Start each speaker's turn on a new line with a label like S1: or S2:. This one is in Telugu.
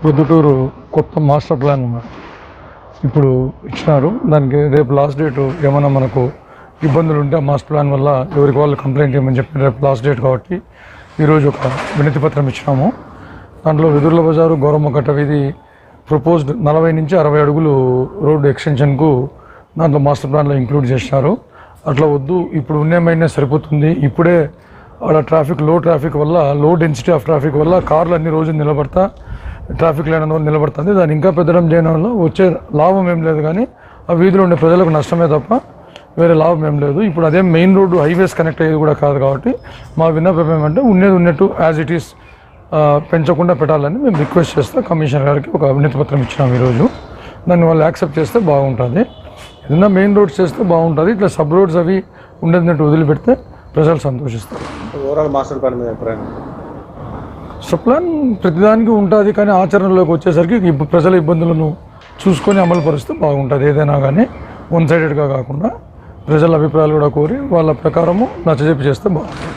S1: ప్రొద్దుటూరు కొత్త మాస్టర్ ప్లాన్ ఇప్పుడు ఇచ్చినారు. దానికి రేపు లాస్ట్ డేటు ఏమైనా మనకు ఇబ్బందులు ఉంటే మాస్టర్ ప్లాన్ వల్ల ఎవరికి వాళ్ళు కంప్లైంట్ ఇవ్వమని చెప్పి రేపు లాస్ట్ డేట్ కాబట్టి ఈరోజు ఒక వినతి పత్రం ఇచ్చినాము. దాంట్లో వెదుర్ల బజారు గౌరమ్మకట్ట వీధి ప్రపోజ్డ్ 40 నుంచి 60 అడుగులు రోడ్డు ఎక్స్టెన్షన్కు దాంట్లో మాస్టర్ ప్లాన్లో ఇంక్లూడ్ చేసినారు. అట్లా వద్దు, ఇప్పుడు ఉన్నమైనా సరిపోతుంది. ఇప్పుడే అక్కడ ట్రాఫిక్ లో ట్రాఫిక్ వల్ల లో డెన్సిటీ ఆఫ్ ట్రాఫిక్ వల్ల కార్లు అన్ని రోజులు నిలబడతా ట్రాఫిక్ లైన్ వల్ల నిలబడుతుంది. దాన్ని ఇంకా పెద్దడం చేయడం వల్ల వచ్చే లాభం ఏం లేదు, కానీ ఆ వీధిలో ఉండే ప్రజలకు నష్టమే తప్ప వేరే లాభం ఏం లేదు. ఇప్పుడు అదే మెయిన్ రోడ్డు హైవేస్ కనెక్ట్ అయ్యేది కూడా కాదు కాబట్టి మా విన్నపం ఏమంటే ఉన్నట్టు యాజ్ ఇట్ ఈస్ పెంచకుండా పెట్టాలని మేము రిక్వెస్ట్ చేస్తే కమిషనర్ గారికి ఒక వినతి పత్రం ఇచ్చినాం ఈరోజు. దాన్ని వాళ్ళు యాక్సెప్ట్ చేస్తే బాగుంటుంది. ఏదైనా మెయిన్ రోడ్స్ చేస్తే బాగుంటుంది. ఇట్లా సబ్ రోడ్స్ అవి ఉండేదినట్టు వదిలిపెడితే ప్రజలు సంతోషిస్తారు.
S2: ఓవరాల్ మాస్టర్ ప్లాన్ మీద అభిప్రాయం?
S1: మాస్టర్ ప్లాన్ ప్రతిదానికి ఉంటుంది, కానీ ఆచరణలోకి వచ్చేసరికి ప్రజల ఇబ్బందులను చూసుకొని అమలు పరిస్తే బాగుంటుంది. ఏదైనా కానీ వన్ సైడెడ్గా కాకుండా ప్రజల అభిప్రాయాలు కూడా కోరి వాళ్ళ ప్రకారము నచ్చజెప్పి చేస్తే బాగుంటుంది.